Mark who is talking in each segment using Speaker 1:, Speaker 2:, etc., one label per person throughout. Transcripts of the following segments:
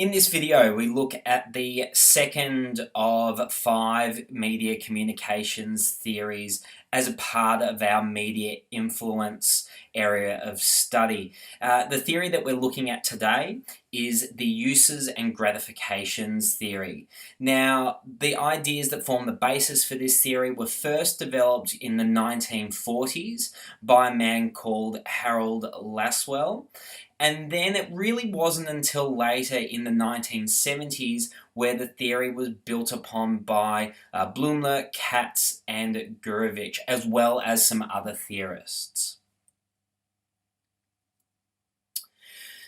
Speaker 1: In this video, we look at the second of 5 media communications theories as a part of our media influence area of study. The theory that we're looking at today is the uses and gratifications theory. Now, the ideas that form the basis for this theory were first developed in the 1940s by a man called Harold Laswell. And then it really wasn't until later in the 1970s where the theory was built upon by Blumler, Katz, and Gurevich, as well as some other theorists.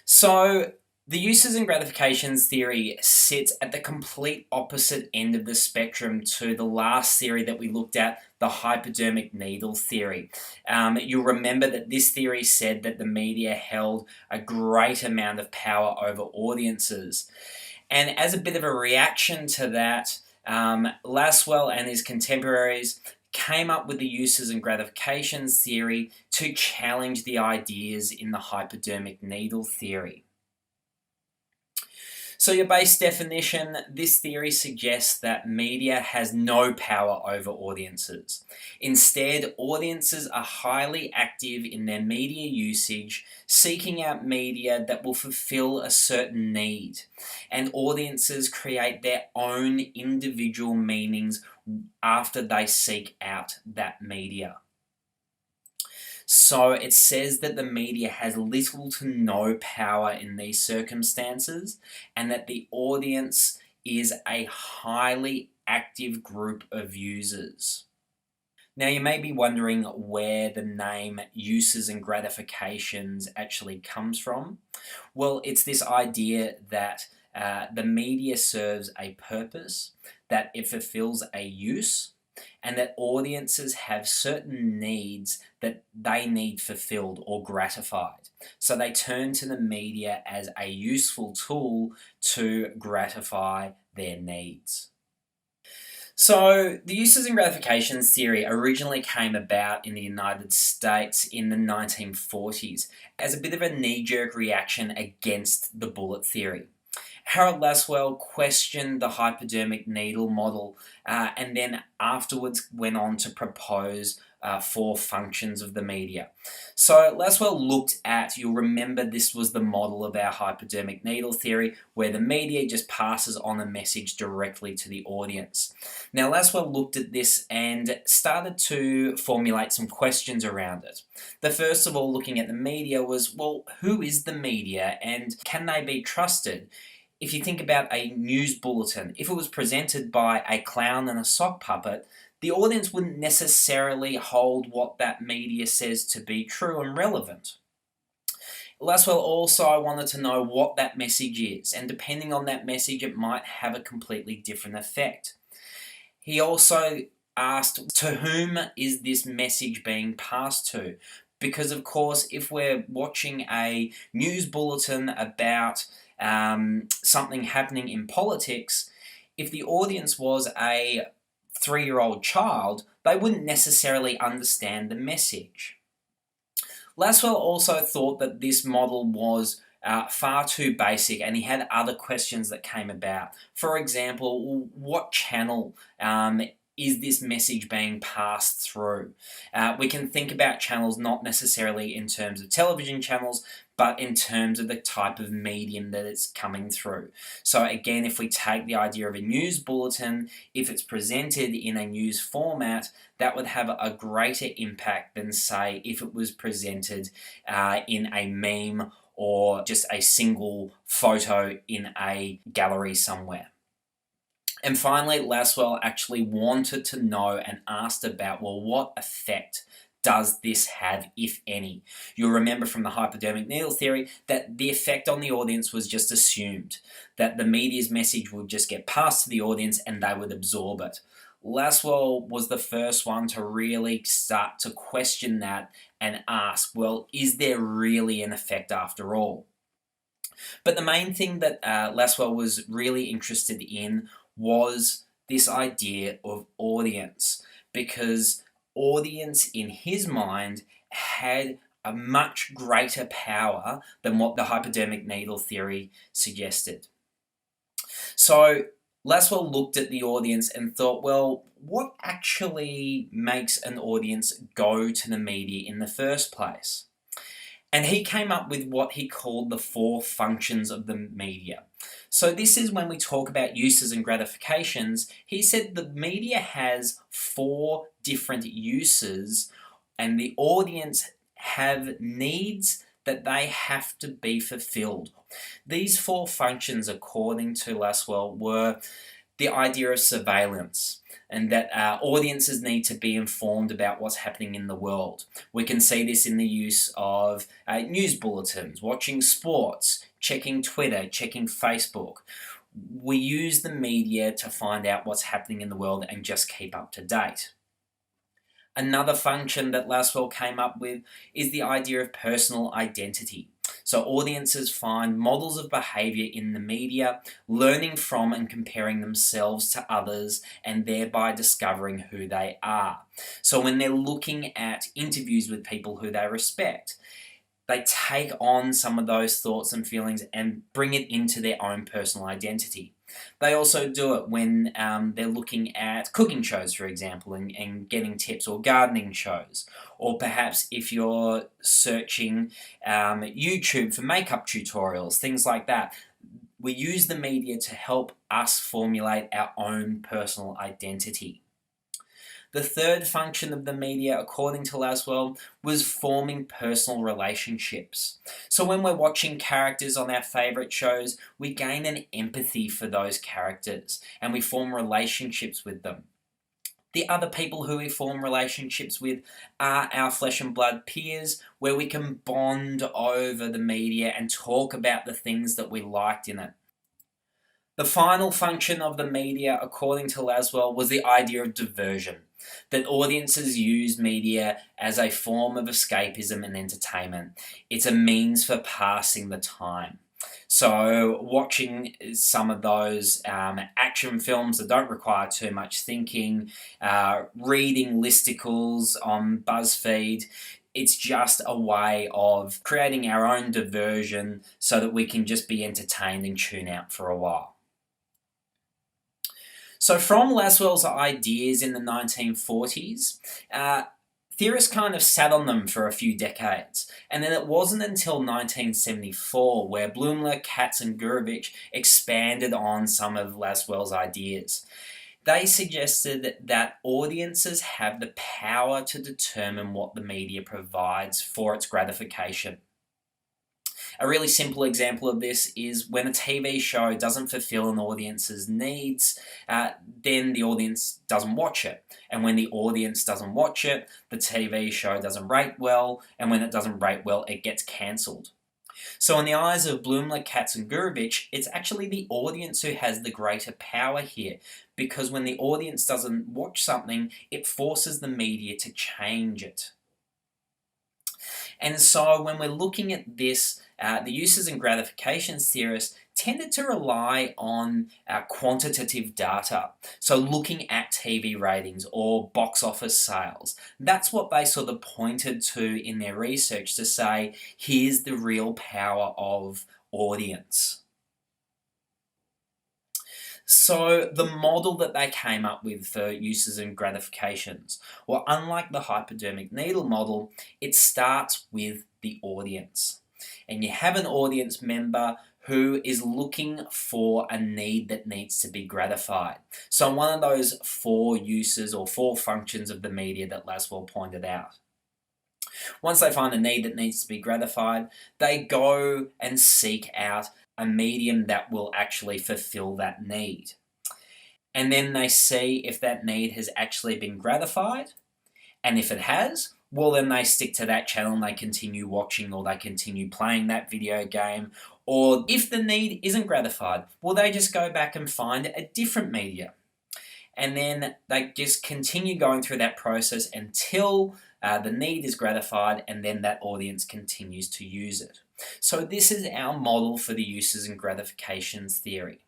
Speaker 1: So, the uses and gratifications theory sits at the complete opposite end of the spectrum to the last theory that we looked at, the hypodermic needle theory. You'll remember that this theory said that the media held a great amount of power over audiences. And as a bit of a reaction to that, Laswell and his contemporaries came up with the uses and gratifications theory to challenge the ideas in the hypodermic needle theory. So your base definition, this theory suggests that media has no power over audiences. Instead, audiences are highly active in their media usage, seeking out media that will fulfill a certain need. And audiences create their own individual meanings after they seek out that media. So it says that the media has little to no power in these circumstances, and that the audience is a highly active group of users. Now, you may be wondering where the name uses and gratifications actually comes from. Well, it's this idea that the media serves a purpose, that it fulfills a use, and that audiences have certain needs that they need fulfilled or gratified. So they turn to the media as a useful tool to gratify their needs. So the uses and gratifications theory originally came about in the United States in the 1940s as a bit of a knee-jerk reaction against the bullet theory. Harold Laswell questioned the hypodermic needle model and then afterwards went on to propose 4 functions of the media. So Laswell looked at, you'll remember this was the model of our hypodermic needle theory, where the media just passes on a message directly to the audience. Now Laswell looked at this and started to formulate some questions around it. The first of all, looking at the media, was, well, who is the media and can they be trusted? If you think about a news bulletin, if it was presented by a clown and a sock puppet, the audience wouldn't necessarily hold what that media says to be true and relevant. Laswell also wanted to know what that message is, and depending on that message, it might have a completely different effect. He also asked, to whom is this message being passed to? Because, of course, if we're watching a news bulletin about something happening in politics, if the audience was a 3-year-old child, they wouldn't necessarily understand the message. Laswell also thought that this model was far too basic, and he had other questions that came about. For example, what channel is this message being passed through? We can think about channels not necessarily in terms of television channels, but in terms of the type of medium that it's coming through. So again, if we take the idea of a news bulletin, if it's presented in a news format, that would have a greater impact than, say, if it was presented in a meme or just a single photo in a gallery somewhere. And finally, Laswell actually wanted to know and asked about, well, what effect does this have, if any? You'll remember from the hypodermic needle theory that the effect on the audience was just assumed, that the media's message would just get passed to the audience and they would absorb it. Laswell was the first one to really start to question that and ask, well, is there really an effect after all? But the main thing that Laswell was really interested in was this idea of audience, because audience in his mind had a much greater power than what the hypodermic needle theory suggested. So Laswell looked at the audience and thought, well, what actually makes an audience go to the media in the first place? And he came up with what he called the four functions of the media. So, this is when we talk about uses and gratifications. He said the media has four different uses, and the audience have needs that they have to be fulfilled. These four functions, according to Laswell, were the idea of surveillance, and that audiences need to be informed about what's happening in the world. We can see this in the use of news bulletins, watching sports, checking Twitter, checking Facebook. We use the media to find out what's happening in the world and just keep up to date. Another function that Laswell came up with is the idea of personal identity. So audiences find models of behaviour in the media, learning from and comparing themselves to others, and thereby discovering who they are. So when they're looking at interviews with people who they respect, they take on some of those thoughts and feelings and bring it into their own personal identity. They also do it when they're looking at cooking shows, for example, and getting tips, or gardening shows. Or perhaps if you're searching YouTube for makeup tutorials, things like that. We use the media to help us formulate our own personal identity. The third function of the media, according to Laswell, was forming personal relationships. So when we're watching characters on our favourite shows, we gain an empathy for those characters and we form relationships with them. The other people who we form relationships with are our flesh and blood peers, where we can bond over the media and talk about the things that we liked in it. The final function of the media, according to Laswell, was the idea of diversion. That audiences use media as a form of escapism and entertainment. It's a means for passing the time. So, watching some of those action films that don't require too much thinking, reading listicles on BuzzFeed, it's just a way of creating our own diversion so that we can just be entertained and tune out for a while. So, from Laswell's ideas in the 1940s, theorists kind of sat on them for a few decades. And then it wasn't until 1974 where Blumler, Katz, and Gurevich expanded on some of Laswell's ideas. They suggested that audiences have the power to determine what the media provides for its gratification. A really simple example of this is when a TV show doesn't fulfill an audience's needs, then the audience doesn't watch it. And when the audience doesn't watch it, the TV show doesn't rate well, and when it doesn't rate well, it gets cancelled. So in the eyes of Blumler, Katz, and Gurevich, it's actually the audience who has the greater power here, because when the audience doesn't watch something, it forces the media to change it. And so when we're looking at this, the uses and gratifications theorists tended to rely on quantitative data. So looking at TV ratings or box office sales. That's what they sort of pointed to in their research to say, here's the real power of audience. So the model that they came up with for uses and gratifications, well, unlike the hypodermic needle model, it starts with the audience. And you have an audience member who is looking for a need that needs to be gratified. So one of those four uses or four functions of the media that Laswell pointed out. Once they find a need that needs to be gratified, they go and seek out a medium that will actually fulfill that need. And then they see if that need has actually been gratified, and if it has, well, then they stick to that channel and they continue watching, or they continue playing that video game. Or if the need isn't gratified, well, they just go back and find a different media. And then they just continue going through that process until the need is gratified, and then that audience continues to use it. So this is our model for the uses and gratifications theory.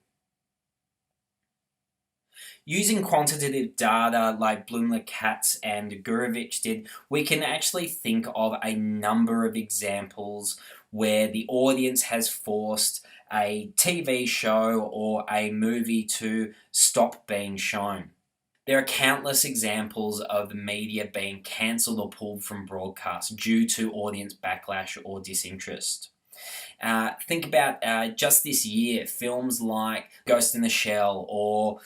Speaker 1: Using quantitative data like Blumler, Katz, and Gurevich did, we can actually think of a number of examples where the audience has forced a TV show or a movie to stop being shown. There are countless examples of the media being cancelled or pulled from broadcast due to audience backlash or disinterest. Think about just this year, films like Ghost in the Shell or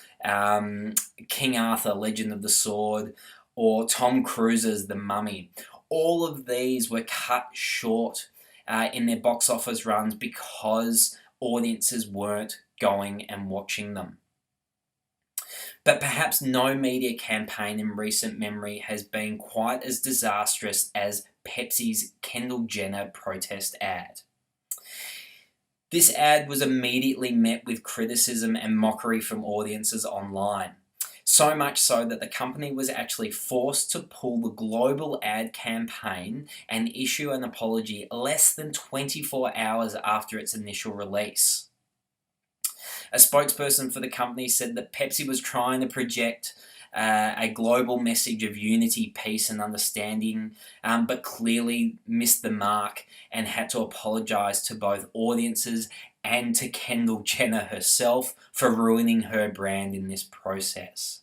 Speaker 1: King Arthur, Legend of the Sword, or Tom Cruise's The Mummy. All of these were cut short in their box office runs because audiences weren't going and watching them. But perhaps no media campaign in recent memory has been quite as disastrous as Pepsi's Kendall Jenner protest ad. This ad was immediately met with criticism and mockery from audiences online. So much so that the company was actually forced to pull the global ad campaign and issue an apology less than 24 hours after its initial release. A spokesperson for the company said that Pepsi was trying to project a global message of unity, peace, and understanding, but clearly missed the mark and had to apologise to both audiences and to Kendall Jenner herself for ruining her brand in this process.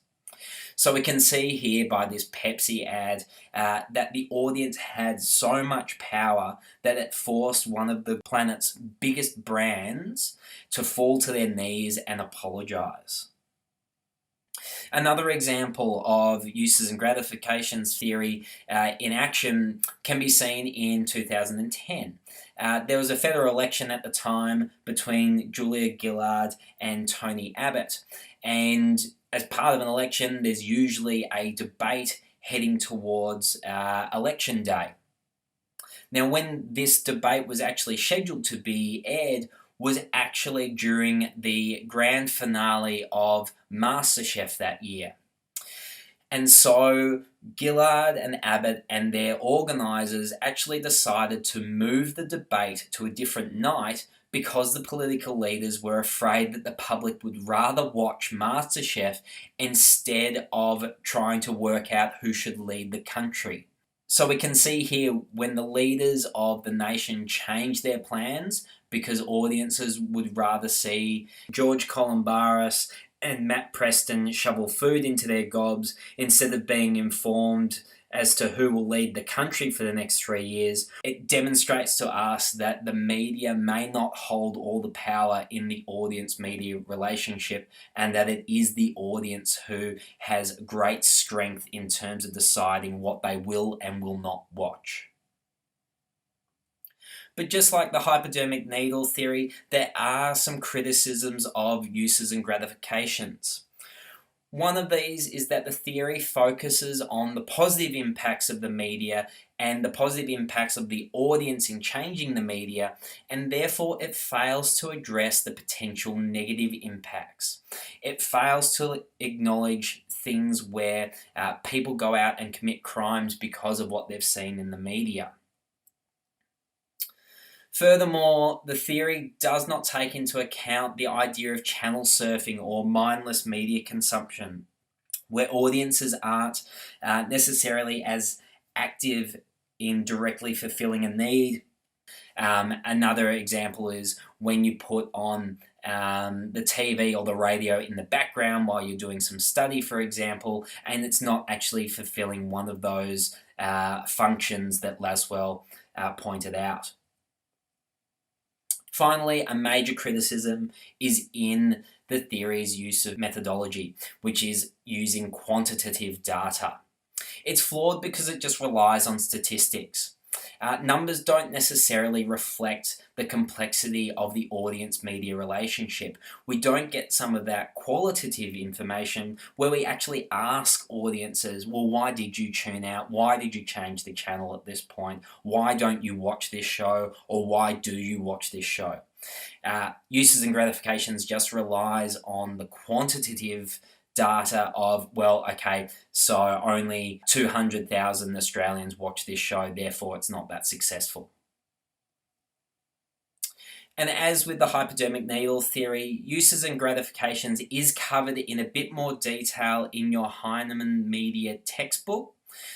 Speaker 1: So we can see here by this Pepsi ad that the audience had so much power that it forced one of the planet's biggest brands to fall to their knees and apologise. Another example of uses and gratifications theory in action can be seen in 2010. There was a federal election at the time between Julia Gillard and Tony Abbott, and as part of an election, there's usually a debate heading towards election day. Now, when this debate was actually scheduled to be aired was actually during the grand finale of MasterChef that year. And so Gillard and Abbott and their organisers actually decided to move the debate to a different night because the political leaders were afraid that the public would rather watch MasterChef instead of trying to work out who should lead the country. So we can see here when the leaders of the nation changed their plans because audiences would rather see George Columbaris and Matt Preston shovel food into their gobs instead of being informed as to who will lead the country for the next 3 years. It demonstrates to us that the media may not hold all the power in the audience-media relationship, and that it is the audience who has great strength in terms of deciding what they will and will not watch. But just like the hypodermic needle theory, there are some criticisms of uses and gratifications. One of these is that the theory focuses on the positive impacts of the media and the positive impacts of the audience in changing the media, and therefore it fails to address the potential negative impacts. It fails to acknowledge things where people go out and commit crimes because of what they've seen in the media. Furthermore, the theory does not take into account the idea of channel surfing or mindless media consumption, where audiences aren't necessarily as active in directly fulfilling a need. Another example is when you put on the TV or the radio in the background while you're doing some study, for example, and it's not actually fulfilling one of those functions that Laswell pointed out. Finally, a major criticism is in the theory's use of methodology, which is using quantitative data. It's flawed because it just relies on statistics. Numbers don't necessarily reflect the complexity of the audience-media relationship. We don't get some of that qualitative information where we actually ask audiences, well, why did you tune out? Why did you change the channel at this point? Why don't you watch this show? Or why do you watch this show? Uses and gratifications just relies on the quantitative data of, well, okay, so only 200,000 Australians watch this show, therefore it's not that successful. And as with the hypodermic needle theory, uses and gratifications is covered in a bit more detail in your Heinemann Media textbook.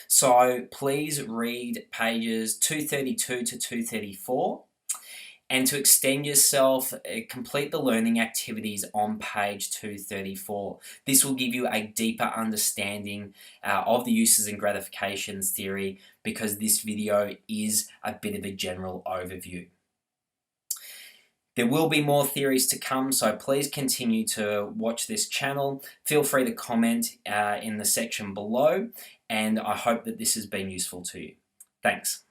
Speaker 1: So please read pages 232 to 234. And to extend yourself, complete the learning activities on page 234. This will give you a deeper understanding of the uses and gratifications theory, because this video is a bit of a general overview. There will be more theories to come, so please continue to watch this channel. Feel free to comment in the section below, and I hope that this has been useful to you. Thanks.